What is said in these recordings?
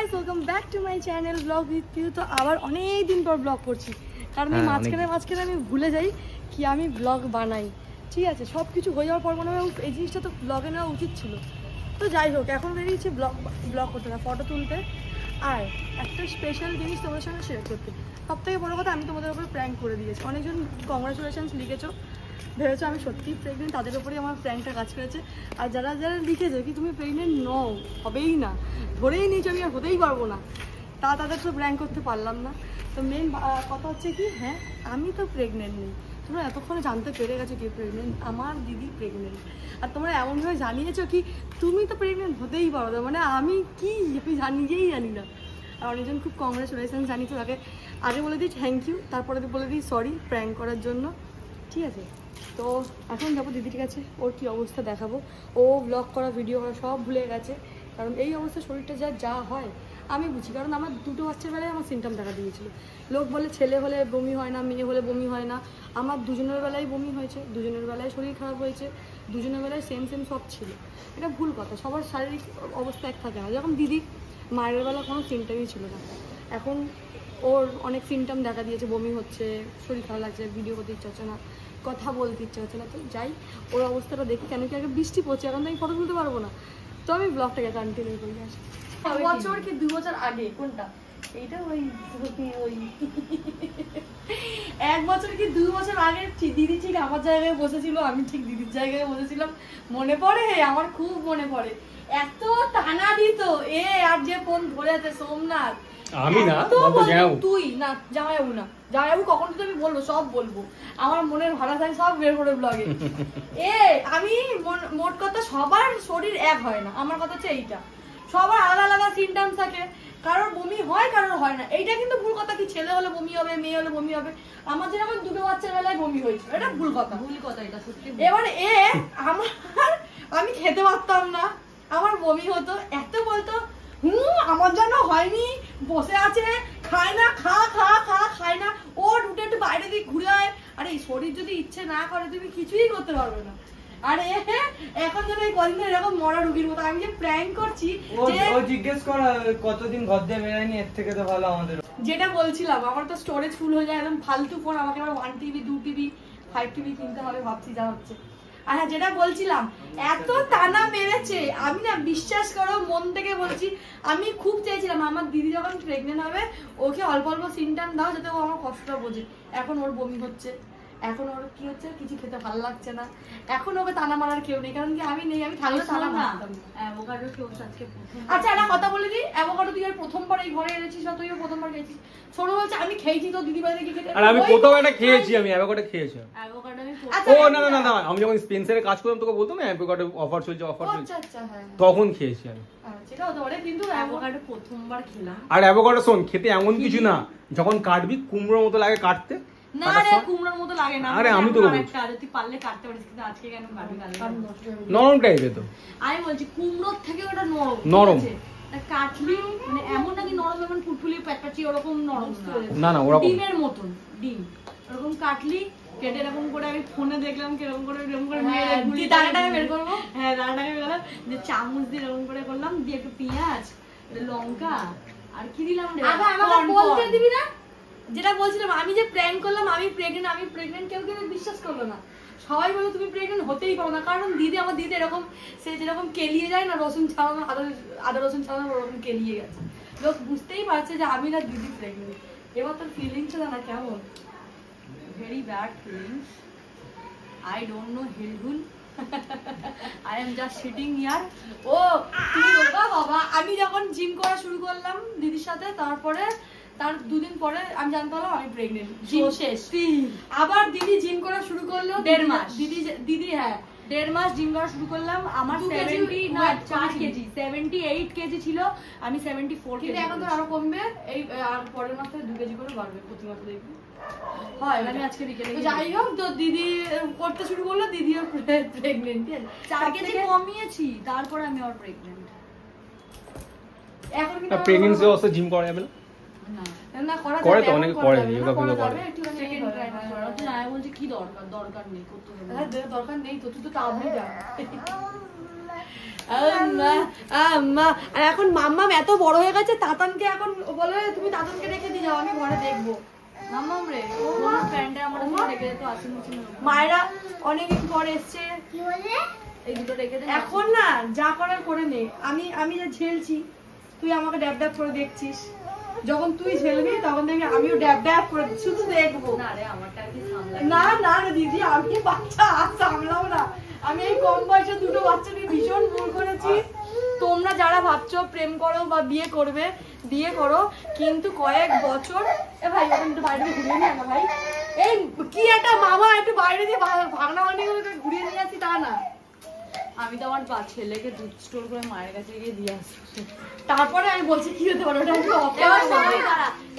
Guys, welcome back to my channel blog with you. তো আবার অনেক দিন পর ব্লগ করছি, কারণ এই মাঝখানে আমি ভুলে যাই কি আমি ব্লগ বানাই। ঠিক আছে, সব কিছু হয়ে যাওয়ার পর মনে হয় এই জিনিসটা তো ব্লগে নেওয়া উচিত ছিল। তো যাই হোক, এখন বেরিয়েছি ব্লগ করতে না, ফটো তুলতে আর একটা স্পেশাল জিনিস তোমাদের সঙ্গে শেয়ার করতে। সব থেকে বড়ো কথা, আমি তোমাদের উপরে প্র্যাঙ্ক করে দিয়েছি। অনেকজন কংগ্রাচুলেশনস লিখেছো, ভেবেছো আমি সত্যিই প্রেগনেন্ট, তাদের উপরেই আমার প্র্যাঙ্কটা কাজ করেছে। আর যারা যারা লিখেছে কি তুমি প্রেগনেন্ট নও, হবেই না, ধরেই নিয়েছো আমি আর হতেই পারবো না, তাদের তো প্র্যাঙ্ক করতে পারলাম না। তো মেন কথা হচ্ছে কি, হ্যাঁ আমি তো প্রেগনেন্ট নেই, তোমরা এতক্ষণে জানতে পেরে গেছো কি প্রেগনেন্ট, আমার দিদি প্রেগনেন্ট। আর তোমরা এমনভাবে জানিয়েছো কি তুমি তো প্রেগনেন্ট হতেই পারো না, মানে আমি কি নিজেই জানি না। আর অনেকজন খুব কংগ্রেচুলেশন জানিয়েছো, তাকে আগে বলে দিই থ্যাংক ইউ, তারপরে বলে দিই সরি প্র্যাঙ্ক করার জন্য। ঠিক আছে, তো এখন যাবো দিদির কাছে, ওর কী অবস্থা দেখাবো। ও ব্লগ করা ভিডিও করা সব ভুলে গেছে, কারণ এই অবস্থা শরীরটা যা হয় আমি বুঝি। কারণ আমার দুটো বাচ্চার বেলায় আমার সিমটম দেখা দিয়েছিল। লোক বলে ছেলে হলে বমি হয় না, মেয়ে হলে বমি হয় না, আমার দুজনের বেলায় বমি হয়েছে, দুজনের বেলায় শরীর খারাপ হয়েছে, দুজনের বেলায় সেম সব ছিল। এটা ভুল কথা, সবার শারীরিক অবস্থা এক থাকে না। যখন দিদি মায়ের বেলা কোনো সিমটমই ছিল না, এখন ওর অনেক সিমটম দেখা দিয়েছে, বমি হচ্ছে, শরীর খারাপ লাগছে, ভিডিও করতে ইচ্ছা হচ্ছে না, কথা বলতে ইচ্ছা হচ্ছে না। তো যাই, ওর অবস্থাটা দেখি, কেন কি আগে বৃষ্টি পড়ছে, এখন তো আমি ফটো তুলতে পারবো না। তো আমি ব্লগটাকে কন্টিনিউ করি। আসি 1 বছর কি 2 বছর আগে, কোনটা এইটা, ওই 1 বছর কি 2 বছর আগে দিদি ঠিক আমার জায়গায় বসেছিল, আমি ঠিক দিদির জায়গায় বসেছিলাম। মনে পড়ে? আমার খুব মনে পড়ে। এত টানা দিত এ, আর যে ফোন ধরে আছে সোমনাথ, আমি না তুই না, জামাইবাবু না, জামাইবাবু কখন তো আমি বলবো, সব বলবো, আমার মনের ভাড়া থাকে সব বের করে ব্লগে। আমি মোট কথা, সবার শরীর এক হয় না, আমার কথা হচ্ছে এইটা, সবার আলাদা আলাদা সিমটম থাকে, কারোর বমি হয় কারোর হয় না। এইটা কিন্তু ভুল কথা কি ছেলে হলে বমি হবে, মেয়ে হলে বমি হবে। আমার যেরকম দুটো বাচ্চার বেলায় বমি হয়েছিল, এটা ভুল কথা, এটা সত্যি। এবার আমি খেতে পারতাম না, আমার বমি হতো, এত বলতো আমার জন্য হয়নি, বসে আছে, খায় না, খায় না, ও একটু বাইরে দিয়ে ঘুরে আয়। আরে শরীর যদি ইচ্ছে না করে তুমি কিছুই করতে পারবে না। আরে এখন যেন এই কদিন এরকম মরা রুগীর মতো আমি যে প্র্যাঙ্ক করছি, ও জিজ্ঞেস করা কতদিন ঘর দিয়ে বেরোয়নি, এর থেকে তো ভালো আমাদের। যেটা বলছিলাম, আমার তো স্টোরেজ ফুল হয়ে যায় একদম ফালতু ফোন, আমাকে আবার 1 টিবি 2 টিবি 5 টিবি কিনতে হবে, ভাবছি যা হচ্ছে। আর হ্যাঁ, যেটা বলছিলাম, এত টানা মেরেছে, আমি না বিশ্বাস করো মন থেকে বলছি, আমি খুব চেয়েছিলাম আমার দিদি যখন প্রেগনেন্ট হবে ওকে অল্প অল্প সিমটম দাও, যাতে ও আমার কষ্টটা বোঝে। এখন ওর বমি হচ্ছে, এখন ওর কি হচ্ছে, কিছু খেতে ভালো লাগছে না, এখন ওকে টানা মারার কেউ নেই, কারণ কি আমি নেই, আমি থাকলে টানা মারতাম। আচ্ছা একটা কথা বলে দিই, অ্যাভোকাডো তুই আর প্রথমবার এই ঘরে এনেছিস না, তুইও প্রথমবার খেয়েছিস। ছোট বলছে আমি খেয়েছি তো দিদি বাড়িতে গিয়ে খেতে, আর আমি প্রথম একটা খেয়েছি, আমি অ্যাভোকাডো খেয়েছি। ও না না না, আমি যখন স্পেন্সারে কাজ করতাম তোকে বলতাম না অ্যাভোকাডো অফার চলছে, আচ্ছা হ্যাঁ, তখন খেয়েছি আমি। সেটা হতে পারে, কিন্তু অ্যাভোকাডো প্রথমবার খেলাম। আর অ্যাভোকাডো শোন, খেতে এমন কিছু না, যখন কাটবি কুমড়োর মতো লাগে কাটতে। না রে, কুমড়োর মতো লাগে না। আরে আমি তো বলছি তুই পারলে কাটতে পারিস, কিন্তু আজকে কেন কাটবি? নরম টাইপের তো, আমি বলছি কুমড়োর থেকে ওটা নরম কাটলি, মানে এমন নাকি নরম, যেমন ফুটফুলি প্যাটপাচি ওরকম নরম না, না ওরকম ডিমের মতন, ডিম ওরকম কাটলি, কেটে এরকম করে আমি ফোনে দেখলাম কিরকম করে এরকম করে দাঁড়াটাকে বের করবো, হ্যাঁ দাঁড়াটাকে বের করলাম, যে চামচ দিয়ে এরকম করে করলাম, দিয়ে একটু পেঁয়াজ, লঙ্কা আর কি দিলাম, বলতে দিবি না? যেটা বলছিলাম, আমি যে প্র্যাঙ্ক করলাম আমি প্রেগনেন্ট, কেউ কেউ বিশ্বাস করলো না, সবাই বলো তুমি প্রেগনেন্ট হতেই পারো না। কারণ আমার দিদি এরকম, সে যেরকম কেলিয়ে যায় না, রসুন ছাড়ানো, আদা রসুন ছাড়ানো, ওরকম কেলিয়ে গেছে, লোক বুঝতেই পারছে যে আমি না দিদি প্রেগনেন্ট। এবার তোর ফিলিংসটা না কেমন, very bad feelings, I don't know হিলহুল, I am just sitting here. ও তুমি বাবা, আমি যখন জিম করা শুরু করলাম দিদির সাথে, তারপরে তার 2 দিন পরে আমি জানতে পারলাম আমি প্রেগনেন্ট। জিম শেষ, আবার দিদি জিম করা শুরু করলো 1.5 মাস। দিদি হ্যাঁ 1.5 মাস জিম করা শুরু করলাম। আমার 78 কেজি ছিল, আমি 74 কেজি, এখন তো আরো কমবে, এই আর পরের মাসে 2 কেজি করে বাড়বে, প্রতি মাসে দেখবি হয়। আমি আজকে বিকেলে যাই হোক, তো দিদি করতে শুরু করলো, দিদিও প্রেগনেন্ট, 4 কেজি কমিয়েছি, তারপরে আমি আবার প্রেগনেন্ট। এখন কিন্তু প্রেগন্যান্সি অবস্থা জিম করা যাবে না, না করা করে তো অনেকে করে, যোগা ফোগা করে। সেকেন্ড ট্রাই করা তো আমি বলছি কি দরকার নেই করতে হবে, হ্যাঁ দরকার নেই তো, তুই তো তাবলি যা। আর এখন মাম্মাম এত বড় হয়ে গেছে, তাতানকে এখন বলে তুমি তাতানকে রেখে দিয়ে যাও, আমি ঘরে দেখবো। মাম্মাম রে মায়েরা অনেকদিন পর এসছে, এখন না যা করার করে নে। আমি যা ঝেলছি তুই আমাকে ড্যাব ড্যাব করে দেখছিস, যখন তুই ঝেলবি তখন দেখবি আমিও ড্যাব ড্যাব করে শুধু দেখবো। না না দিদি, আমি বাচ্চা সামলাও না, আমি এই কম বয়সে দুটো বাচ্চা নিয়ে ভীষণ ভুল করেছি। তোমরা যারা ভাবছো প্রেম করো বা বিয়ে করবে, বিয়ে করো, কিন্তু কয়েক বছর ভাই একটু বাইরে ঘুরিয়ে নিয়ে না ভাই, এই কি একটা মামা একটু বাইরে দিয়ে ভাগনা ভাগনি ঘুরিয়ে নিয়ে আসি তা না। আমি তো আমার ছেলেকে দুধ স্টোর করে মায়ের কাছে গিয়ে দিয়ে আসবো, তারপরে আমি বলছি কি হতে পারো,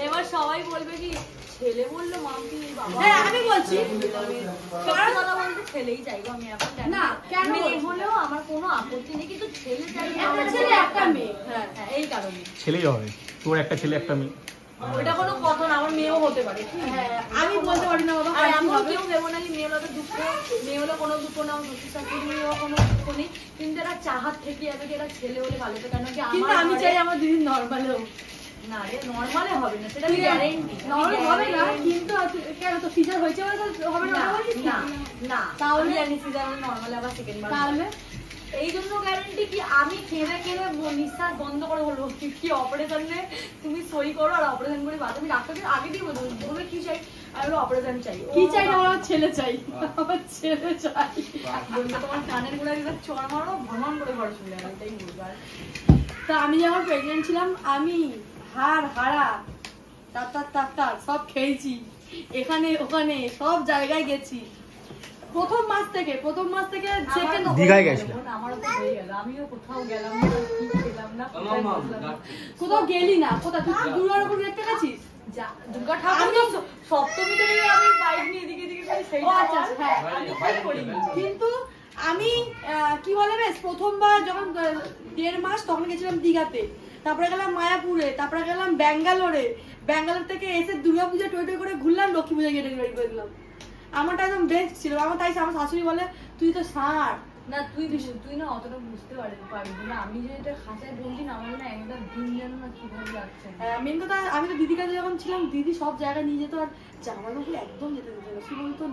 এবার সবাই বলবে কি ছেলে বললো মামকি বাবা। হ্যাঁ আমি বলছি কথা বলতে ছেলেই চাইবো আমি এখন, না কেন হলেও আমার কোনো আপত্তি নেই, কিন্তু ছেলে চাইবো, একটা ছেলে একটা মেয়ে। হ্যাঁ এই কারণে ছেলেই হবে, তোর একটা ছেলে একটা মেয়ে, ওটা কোনো কথা না, আমার মেয়েও হতে পারে। হ্যাঁ আমি বলতে পারি না বাবা, আর এমন কেউ দেবো না মেয়ে হলো দুঃখ, মেয়ে হলো কোনো দুঃখ না, শ্বশুর শাশুড়িও কোনো দুঃখ নেই, কিন্তু এরা চাহাত থেকে যাবে যে এরা ছেলে হলে ভালো হতো, কেন কি কিন্তু আমি চাই আমার দিদি নর্মাল হোক। না রে নর্মালে হবে না, সেটা গ্যারান্টি নর্মাল হবে না, কিন্তু কেন তো সিজার হয়েছে বলে তো হবে না? না না তাহলে জানি সিজার নর্মালে আবার সেকেন্ড বার, তাহলে এই জন্য গ্যারান্টি কি আমি কেঁদে কেঁদে নিঃশ্বাস বন্ধ করে বলবো কি অপারেশনে তুমি সই করো, আর অপারেশন করে বাদ। আমি ডাক্তারকে আগে দিয়ে বলবো বলবে কি চাই, আমি অপারেশন চাই। কি চাই না, আমার ছেলে চাই, আমার ছেলে চাই। বলবো তোমার কানের গোড়ায় দিলে চড় মারো ভ্রমণ করে ঘরে চলে গেল, এটাই বলবো। তা আমি যখন প্রেগনেন্ট ছিলাম আমি হাড়া ডাক্তার সব খেয়েছি, এখানে ওখানে সব জায়গায় গেছি। প্রথম মাস থেকে সেকেন্ড দীঘায় গেছিল, আমারও তো হয়ে গেল, আমিও কোথাও গেলাম না, কি খেলাম না, কোথাও গেলি না, কোথাও তুই দুর্গাপুর দেখতে গেছিস? দুর্গা ঠাকুর সপ্তমীতে আমি বাইক নিয়ে এদিকে এদিকে সেই আচ্ছা হ্যাঁ, কিন্তু আমি কি বলে বেশ প্রথমবার যখন 1.5 মাস তখন গেছিলাম দীঘাতে, তারপরে গেলাম মায়াপুরে, তারপরে গেলাম ব্যাঙ্গালোর থেকে এসে দুর্গাপূজা টোটো করে ঘুরলাম, লক্ষ্মী পূজা গেটে রেডি করে দিলাম। আমারটা একদম বেস্ট ছিল আমার, তাই আমার শাশুড়ি বলে তুই তো ষাঁড় না, তুই না অতটা বুঝতে পারবি না, আমি যে এটা খাঁচায় বলছি না, আমার না একটা দিন যেন না কিভাবে যাচ্ছে। মেন কথা আমি তো দিদির কাছে যখন ছিলাম দিদি সব জায়গায় নিয়ে যেত, আর জামাইবাবু একদম যেতে দিত না, শুধু বলতো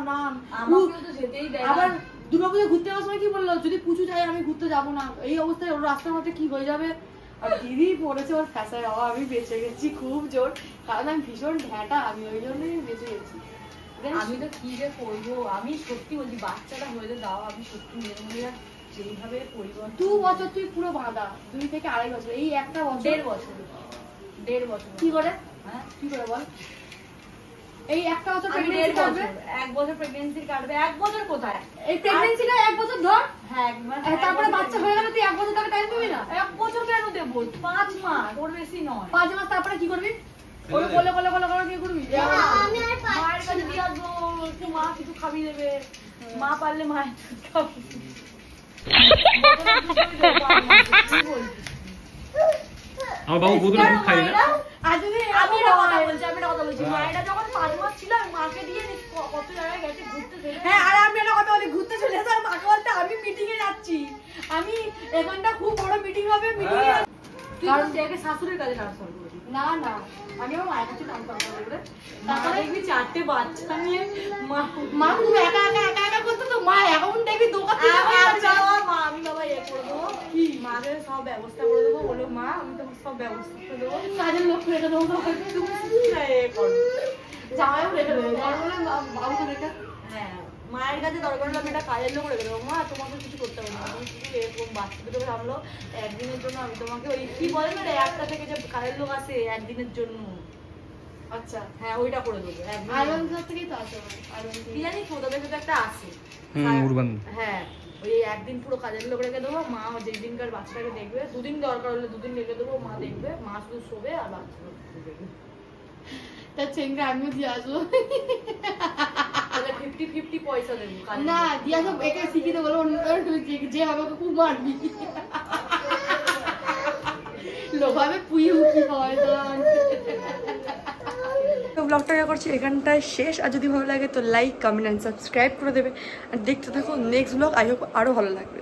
না আমাকেও তো যেতেই দেয়। আবার দুর্গাপুজো ঘুরতে যাওয়ার সময় কি বললো, যদি পুজো যায় আমি ঘুরতে যাবো না, এই অবস্থায় ওর রাস্তার মধ্যে কি হয়ে যাবে। আর দিদি পড়েছে ওর ফ্যাসায়, বাবা আমি বেঁচে গেছি খুব জোর, কারণ আমি ভীষণ ঢ্যাঁটা, আমি ওই জন্যই বেঁচে গেছি। আমি তো কি যে করবো, আমি সত্যি বলছি বাচ্চাটা হয়ে দাও, আমি সত্যি যেইভাবে পরিবর্তন 2 বছর তুই পুরো বাঁধা, 2 থেকে 2.5 বছর, এই একটা বছর 1.5 বছর কি করে, হ্যাঁ কি করে বল, এই একটা বছর 1.5 বছর 1 বছর প্রেগন্যান্সি কাটবে, 1 বছর কোথায়, এই প্রেগন্যান্সিটা 1 বছর ধর, হ্যাঁ তারপরে বাচ্চা হয়ে গেলে তুই 1 বছর তাকে টাইম দিবি না? 1 বছর কেন দেবো, 5 মাস, ওর বেশি নয়। 5 মাস তারপরে কি করবি? ওরে বলে কি করবি? মায়ের কাছে দিয়ে আসবো, একটু মা কিছু খাবি দেবে, মা পারলে মায়ের দুধ খাবি। আমার বাবু দুধ খাই না। আমি একটা কথা বলছি, মায়েরা যখন 5 মাস ছিল আমি মাকে দিয়ে কত জায়গায় গেছে ঘুরতে চলে। হ্যাঁ আর আমি একটা কথা বলি, ঘুরতে চলে যাস আর মাকে বলতে আমি মিটিং এ যাচ্ছি, আমি এখানটা খুব বড় মিটিং হবে, মিটিং এ তুই আগে শাশুড়ির কাছে ট্রান্সফার করবি। না আমি আমার মায়ের কাছে ট্রান্সফার করবো। তারপরে দেখবি 4টে বাচ্চা নিয়ে মা তুমি একা করতে তো মা অ্যাকাউন্ট দেখবি দোকান থেকে মা আমি বাবা করে দেবো, কি মাদের সব ব্যবস্থা করে দেবো, বলো মা আমি তোমার সব ব্যবস্থা করে দেবো, কাজের লোক রেখে দেবো, জামাইও রেখে দেবো, বাবুকে রেখে। হ্যাঁ মায়ের কাছে দরকার হলে আমি একটা কাজের লোক রেখে দেবো, মা তোমাকে কিছু করতে হবে না, তুমি শুধু এরকম বাচ্চা দুটো সামলো, একদিনের জন্য আমি তোমাকে ওই কি বলে না একটা থেকে যে কাজের লোক আসে একদিনের জন্য, আচ্ছা হ্যাঁ ওইটা করে দেবো। থেকেই তো আছে কি জানি তোদের সাথে একটা আসে, হ্যাঁ ওই একদিন পুরো কাজের লোক রেখে দেবো, মা যেই দিনকার বাচ্চাটাকে দেখবে, 2 দিন দরকার হলে 2 দিন রেখে দেবো, মা দেখবে, মা শুধু শোবে আর বাচ্চা দেখবে। তার চেঙ্গা আমিও দিয়ে আসবো, 50-50 পয়সা দেবো না দিয়ে আসবো, একে শিখিতে বলবো যে হবে খুব মারবি, লোভাবে পুয়ে উঠি হয়। তো ব্লগটা করছি এখানটায় শেষ, আর যদি ভালো লাগে তো লাইক কমেন্ট অ্যান্ড সাবস্ক্রাইব করে দেবে, আর দেখতে থাকো নেক্সট ব্লগ, আই হোপ আরো ভালো লাগবে।